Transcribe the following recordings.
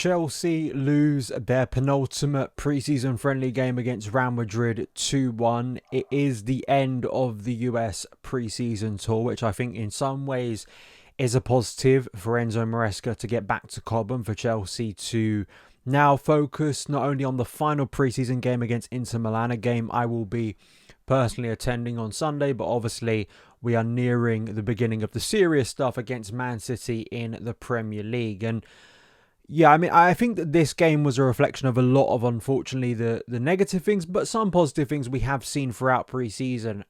Chelsea lose their penultimate pre-season friendly game against Real Madrid 2-1. It is the end of the US pre-season tour, which I think in some ways is a positive for Enzo Moresco to get back to Cobham, for Chelsea to now focus not only on the final pre-season game against Inter Milan, a game I will be personally attending on Sunday, but obviously we are nearing the beginning of the serious stuff against Man City in the Premier League. And yeah, I mean, I think that this game was a reflection of a lot of, unfortunately, the negative things, but some positive things we have seen throughout pre-season.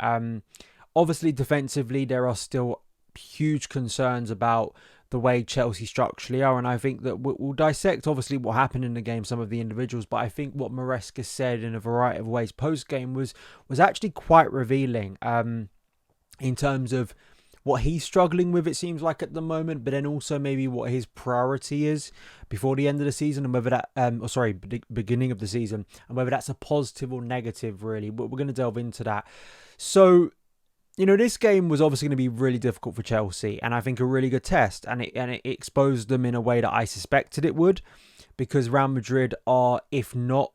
Obviously, defensively, there are still huge concerns about the way Chelsea structurally are, and I think that we'll dissect, obviously, what happened in the game, some of the individuals, but I think what Moresca said in a variety of ways post-game was actually quite revealing in terms of what he's struggling with, it seems like, at the moment, but then also maybe what his priority is before the end of the season, and whether that, beginning of the season, and whether that's a positive or negative, really. But we're going to delve into that. So, you know, this game was obviously going to be really difficult for Chelsea, and I think a really good test, and it exposed them in a way that I suspected it would, because Real Madrid are, if not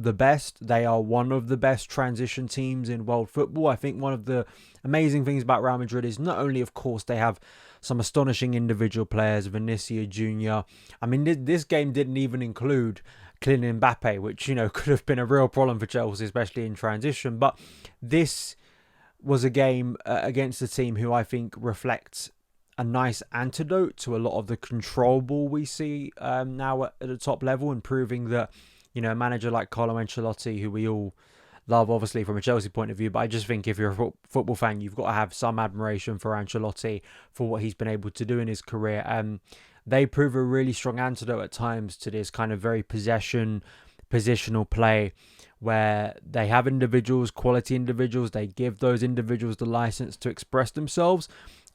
the best, they are one of the best transition teams in world football. I think one of the amazing things about Real Madrid is not only, of course, they have some astonishing individual players, Vinicius Jr. I mean, this game didn't even include Kylian Mbappe, which, you know, could have been a real problem for Chelsea, especially in transition. But this was a game against a team who I think reflects a nice antidote to a lot of the control ball we see now at the top level, and proving that, you know, a manager like Carlo Ancelotti, who we all love, obviously, from a Chelsea point of view, but I just think if you're a football fan, you've got to have some admiration for Ancelotti for what he's been able to do in his career. They prove a really strong antidote at times to this kind of very positional play, where they have individuals, quality individuals, they give those individuals the license to express themselves,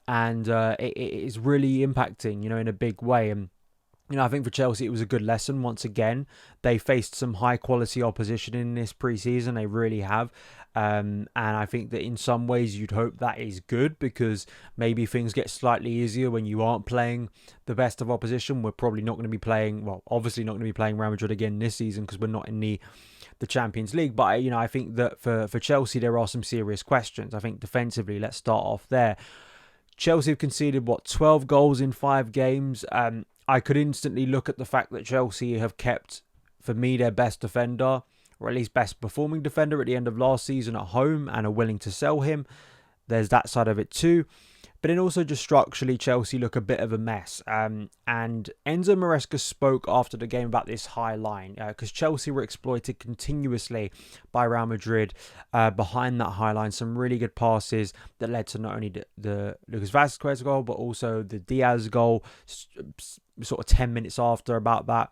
and it is really impacting, you know, in a big way. And you know, I think for Chelsea, it was a good lesson. Once again, they faced some high-quality opposition in this pre-season. They really have. And I think that in some ways, you'd hope that is good, because maybe things get slightly easier when you aren't playing the best of opposition. We're probably not going to be playing, well, obviously not going to be playing Real Madrid again this season, because we're not in the Champions League. But, you know, I think that for Chelsea, there are some serious questions. I think defensively, let's start off there. Chelsea have conceded, 12 goals in 5 games. I could instantly look at the fact that Chelsea have kept, for me, their best defender, or at least best performing defender at the end of last season at home, and are willing to sell him. There's that side of it too. But then also just structurally, Chelsea look a bit of a mess. And Enzo Moresca spoke after the game about this high line, because Chelsea were exploited continuously by Real Madrid behind that high line. Some really good passes that led to not only the Lucas Vázquez goal, but also the Díaz goal, sort of 10 minutes after, about that.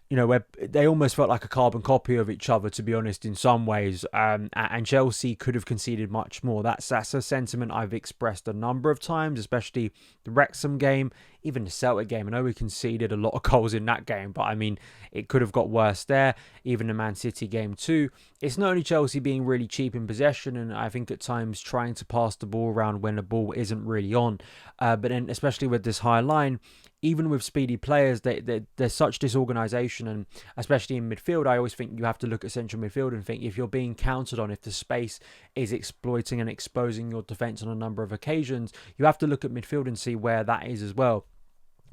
You know, where they almost felt like a carbon copy of each other, to be honest, in some ways. And Chelsea could have conceded much more. That's a sentiment I've expressed a number of times, especially the Wrexham game, even the Celtic game. I know we conceded a lot of goals in that game, but I mean, it could have got worse there. Even the Man City game too. It's not only Chelsea being really cheap in possession, and I think at times trying to pass the ball around when the ball isn't really on. But then, especially with this high line, even with speedy players, there's such disorganisation, and especially in midfield, I always think you have to look at central midfield and think, if you're being counted on, if the space is exploiting and exposing your defence on a number of occasions, you have to look at midfield and see where that is as well.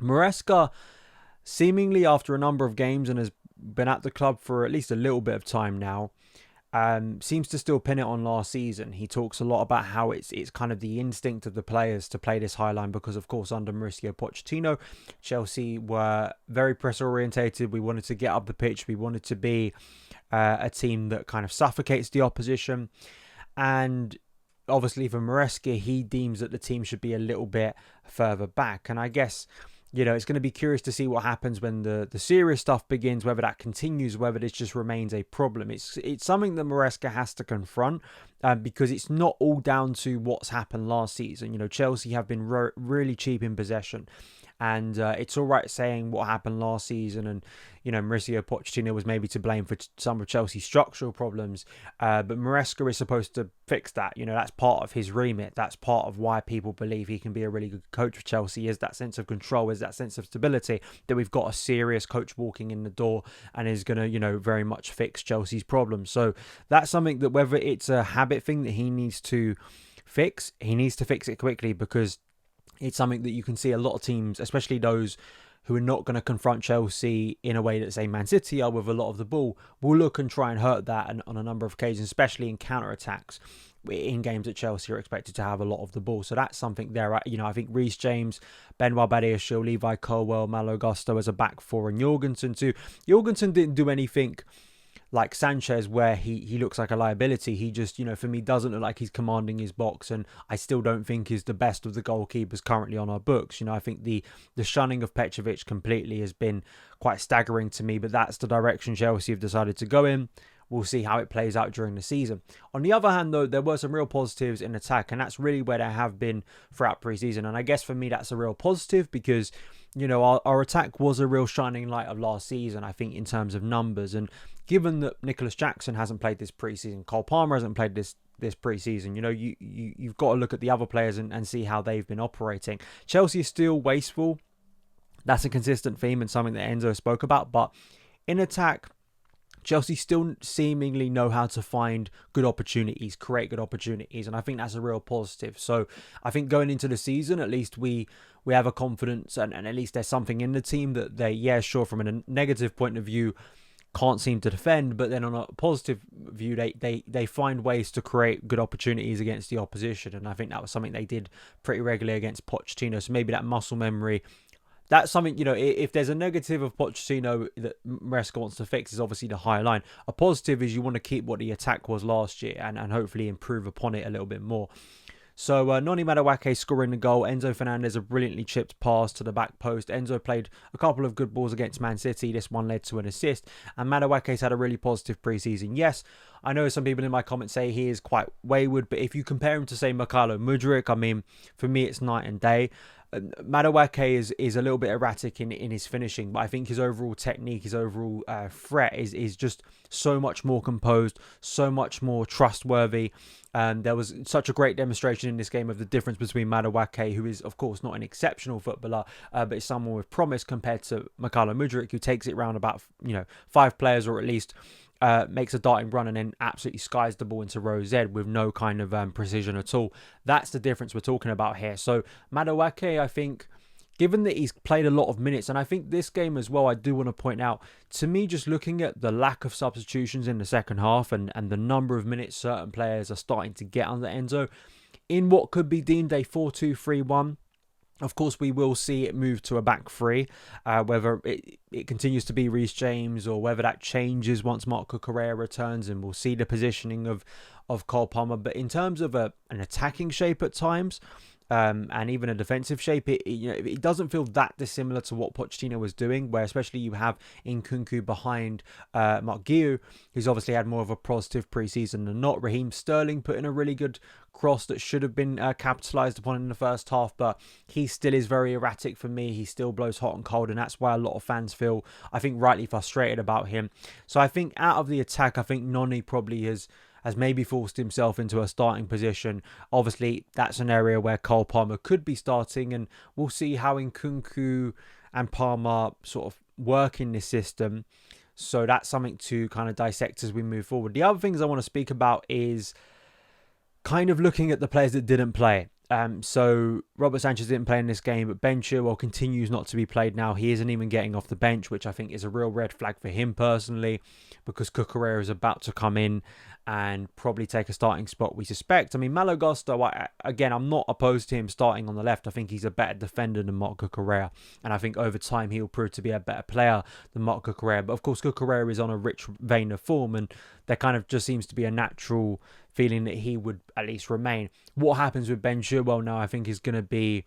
Moresca, seemingly after a number of games, and has been at the club for at least a little bit of time now, seems to still pin it on last season. He talks a lot about how it's kind of the instinct of the players to play this high line, because of course under Mauricio Pochettino, Chelsea were very press orientated. We wanted to get up the pitch. We wanted to be a team that kind of suffocates the opposition. And obviously for Moresca, he deems that the team should be a little bit further back. And I guess, you know, it's going to be curious to see what happens when the serious stuff begins, whether that continues, whether this just remains a problem. It's something that Moresca has to confront, because it's not all down to what's happened last season. You know, Chelsea have been really cheap in possession. And it's all right saying what happened last season, and Mauricio Pochettino was maybe to blame for some of Chelsea's structural problems, but Moresco is supposed to fix that. That's part of his remit. That's part of why people believe he can be a really good coach for Chelsea, is that sense of control, is that sense of stability, that we've got a serious coach walking in the door and is going to, very much fix Chelsea's problems. So that's something that, whether it's a habit thing that he needs to fix, he needs to fix it quickly, because it's something that you can see a lot of teams, especially those who are not going to confront Chelsea in a way that, say, Man City are with a lot of the ball, will look and try and hurt that on a number of occasions, especially in counter-attacks in games that Chelsea are expected to have a lot of the ball. So that's something there. I think Reece James, Benoit Badiashile, Levi Colwill, Malo Gusto as a back four, and Jorgensen too. Jorgensen didn't do anything like Sanchez where he looks like a liability. He just, for me, doesn't look like he's commanding his box, and I still don't think he's the best of the goalkeepers currently on our books. I think the shunning of Petrovic completely has been quite staggering to me, but that's the direction Chelsea have decided to go in. We'll see how it plays out during the season. On the other hand, though, there were some real positives in attack, and that's really where they have been throughout pre-season. And I guess for me, that's a real positive because, our attack was a real shining light of last season, I think, in terms of numbers. And given that Nicholas Jackson hasn't played this pre-season, Cole Palmer hasn't played this pre-season, you've got to look at the other players and see how they've been operating. Chelsea is still wasteful. That's a consistent theme and something that Enzo spoke about. But in attack, Chelsea still seemingly know how to find good opportunities, create good opportunities, and I think that's a real positive. So I think going into the season, at least we have a confidence, and at least there's something in the team that they, sure, from a negative point of view, can't seem to defend, but then on a positive view, they find ways to create good opportunities against the opposition, and I think that was something they did pretty regularly against Pochettino. So maybe that muscle memory, that's something, if there's a negative of Pochettino that Moresco wants to fix, is obviously the high line. A positive is you want to keep what the attack was last year and hopefully improve upon it a little bit more. So Noni Madueke scoring the goal. Enzo Fernandez a brilliantly chipped pass to the back post. Enzo played a couple of good balls against Man City. This one led to an assist. And Madueke's had a really positive pre-season. Yes, I know some people in my comments say he is quite wayward, but if you compare him to, say, Mykhailo Mudryk, I mean, for me, it's night and day. Madueke is a little bit erratic in his finishing, but I think his overall technique, his overall threat is just so much more composed, so much more trustworthy. There was such a great demonstration in this game of the difference between Madueke, who is, of course, not an exceptional footballer, but is someone with promise, compared to Mykhailo Mudryk, who takes it round about 5 players, or at least makes a darting run and then absolutely skies the ball into row Z with no kind of precision at all. That's the difference we're talking about here. So Madueke, I think, given that he's played a lot of minutes, and I think this game as well, I do want to point out, to me, just looking at the lack of substitutions in the second half and the number of minutes certain players are starting to get under Enzo, in what could be deemed a 4-2-3-1, of course, we will see it move to a back three, whether it continues to be Reece James or whether that changes once Marc Cucurella returns, and we'll see the positioning of Cole Palmer. But in terms of an attacking shape at times, and even a defensive shape, it doesn't feel that dissimilar to what Pochettino was doing, where especially you have Nkunku behind Mark Guiu, who's obviously had more of a positive pre-season than not. Raheem Sterling put in a really good cross that should have been capitalised upon in the first half, but he still is very erratic for me. He still blows hot and cold, and that's why a lot of fans feel, I think, rightly frustrated about him. So I think out of the attack, I think Noni probably has maybe forced himself into a starting position. Obviously, that's an area where Cole Palmer could be starting, and we'll see how Nkunku and Palmer sort of work in this system. So that's something to kind of dissect as we move forward. The other things I want to speak about is kind of looking at the players that didn't play. So Robert Sanchez didn't play in this game, but Ben Chilwell continues not to be played now. He isn't even getting off the bench, which I think is a real red flag for him personally, because Cucurella is about to come in and probably take a starting spot, we suspect. I mean, Malo Gusto, again, I'm not opposed to him starting on the left. I think he's a better defender than Marc Cucurella, and I think over time he'll prove to be a better player than Marc Cucurella. But of course, Cucurella is on a rich vein of form, and there kind of just seems to be a natural feeling that he would at least remain. What happens with Ben Chilwell now, I think, is going to be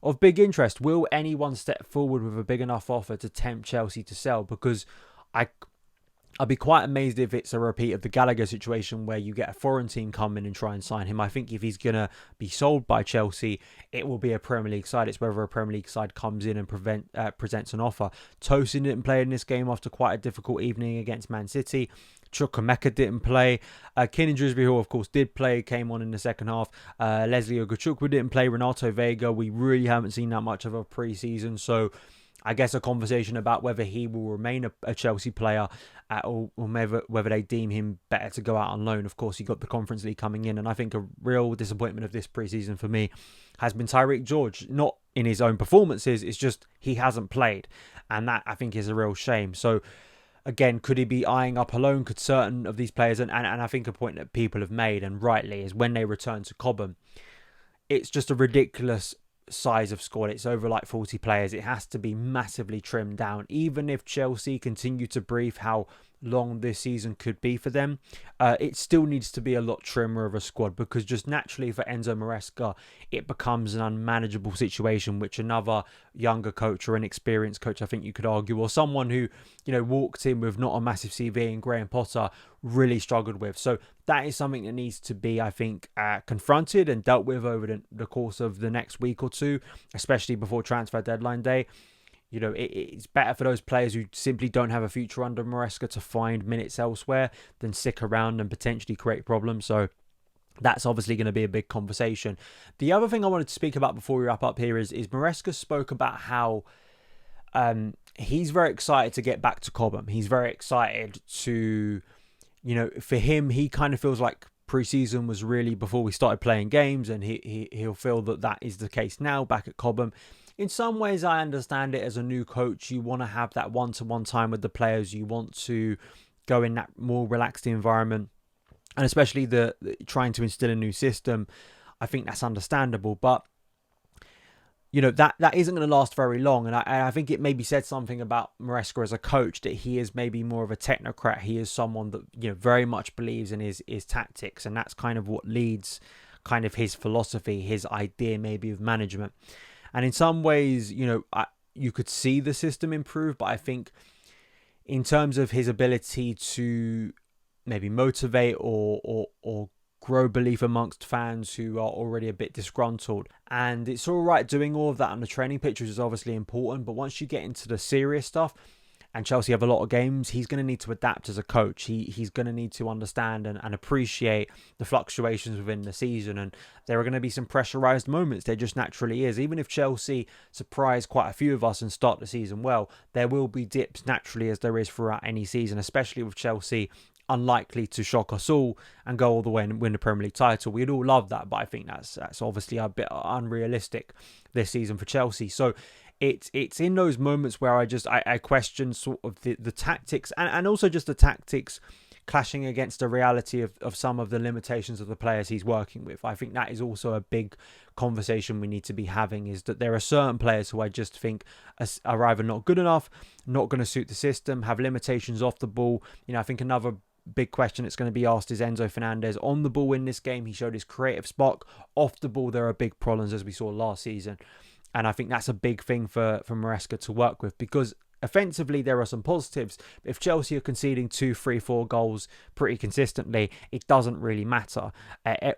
of big interest. Will anyone step forward with a big enough offer to tempt Chelsea to sell? Because I'd be quite amazed if it's a repeat of the Gallagher situation where you get a foreign team come in and try and sign him. I think if he's going to be sold by Chelsea, it will be a Premier League side. It's whether a Premier League side comes in and presents an offer. Tosin didn't play in this game after quite a difficult evening against Man City. Chukwuemeka didn't play. Keenan Dewsbury, of course, did play, came on in the second half. Leslie Ogachukwu didn't play. Renato Vega, we really haven't seen that much of a pre-season, so I guess a conversation about whether he will remain a Chelsea player or whether they deem him better to go out on loan. Of course, he got the Conference League coming in, and I think a real disappointment of this pre-season for me has been Tyreek George. Not in his own performances, it's just he hasn't played, and that I think is a real shame. So again, could he be eyeing up a loan? Could certain of these players, and I think a point that people have made, and rightly, is when they return to Cobham, it's just a ridiculous size of squad. It's over like 40 players. It has to be massively trimmed down. Even if Chelsea continue to brief how long this season could be for them, it still needs to be a lot trimmer of a squad, because just naturally for Enzo Moresca it becomes an unmanageable situation, which another younger coach or inexperienced coach, I think you could argue, or someone who, you know, walked in with not a massive CV in Graham Potter, really struggled with. So that is something that needs to be, I think, confronted and dealt with over the course of the next week or two, especially before transfer deadline day. You know, it's better for those players who simply don't have a future under Moresca to find minutes elsewhere than stick around and potentially create problems. So that's obviously going to be a big conversation. The other thing I wanted to speak about before we wrap up here is Moresca spoke about how he's very excited to get back to Cobham. He's very excited to, you know, for him, he kind of feels like pre-season was really before we started playing games, and he'll feel that is the case now back at Cobham. In some ways, I understand it. As a new coach, you want to have that one-to-one time with the players. You want to go in that more relaxed environment, and especially the trying to instill a new system. I think that's understandable, but you know, that isn't going to last very long. And I think it maybe said something about Moresca as a coach, that he is maybe more of a technocrat. He is someone that, you know, very much believes in his tactics, and that's kind of what leads kind of his philosophy, his idea maybe of management. And in some ways, you know, you could see the system improve, but I think in terms of his ability to maybe motivate or grow belief amongst fans who are already a bit disgruntled. And it's all right doing all of that on the training pitch, which is obviously important, but once you get into the serious stuff, and Chelsea have a lot of games, he's going to need to adapt as a coach. He's going to need to understand and appreciate the fluctuations within the season. And there are going to be some pressurised moments. There just naturally is. Even if Chelsea surprise quite a few of us and start the season well, there will be dips naturally, as there is throughout any season, especially with Chelsea unlikely to shock us all and go all the way and win the Premier League title. We'd all love that, but I think that's obviously a bit unrealistic this season for Chelsea. So it's in those moments where I question sort of the tactics and also just the tactics clashing against the reality of some of the limitations of the players he's working with. I think that is also a big conversation we need to be having, is that there are certain players who I just think are either not good enough, not going to suit the system, have limitations off the ball. You know, I think another big question that's going to be asked is Enzo Fernandez. On the ball in this game, he showed his creative spark. Off the ball, there are big problems, as we saw last season. And I think that's a big thing for Moresca to work with, because offensively, there are some positives. If Chelsea are conceding 2, 3, 4 goals pretty consistently, it doesn't really matter.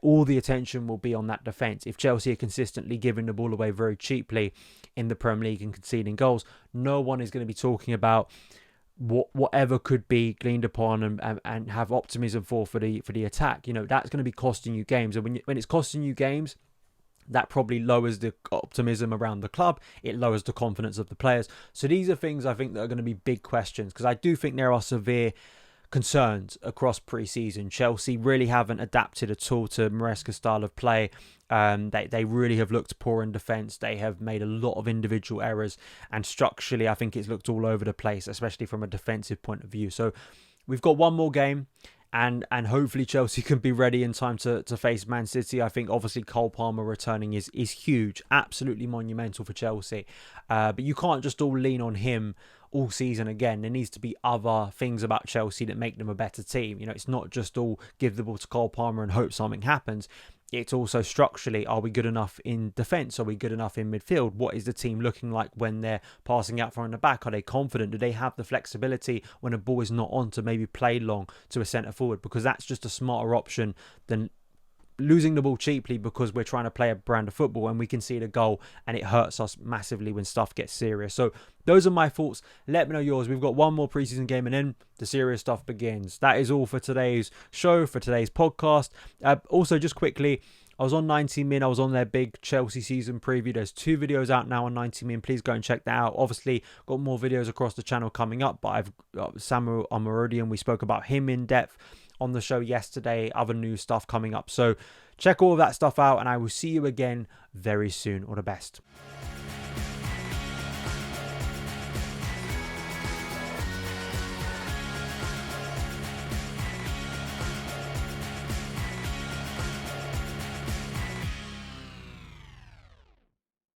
All the attention will be on that defence. If Chelsea are consistently giving the ball away very cheaply in the Premier League and conceding goals, no one is going to be talking about whatever could be gleaned upon and have optimism for the attack. You know, that's going to be costing you games. And when it's costing you games, that probably lowers the optimism around the club. It lowers the confidence of the players. So these are things I think that are going to be big questions, because I do think there are severe concerns across pre-season. Chelsea really haven't adapted at all to Moresca's style of play. They really have looked poor in defence. They have made a lot of individual errors, and structurally I think it's looked all over the place, especially from a defensive point of view. So we've got one more game, and hopefully Chelsea can be ready in time to face Man City. I think obviously Cole Palmer returning is huge, absolutely monumental for Chelsea. But you can't just all lean on him all season again. There needs to be other things about Chelsea that make them a better team. You know, it's not just all give the ball to Cole Palmer and hope something happens. it's also structurally, are we good enough in defence? Are we good enough in midfield? What is the team looking like when they're passing out from the back? Are they confident? Do they have the flexibility when a ball is not on to maybe play long to a centre forward? Because that's just a smarter option than losing the ball cheaply because we're trying to play a brand of football and we concede a goal and it hurts us massively when stuff gets serious. So those are my thoughts. Let me know yours. We've got one more preseason game and then the serious stuff begins. That is all for today's show, for today's podcast. Also, just quickly, I was on 90min. I was on their big Chelsea season preview. There's 2 videos out now on 90min. Please go and check that out. Obviously, got more videos across the channel coming up, but I've got Samuel Amarodian. We spoke about him in depth on the show yesterday. Other new stuff coming up. So check all of that stuff out and I will see you again very soon. All the best.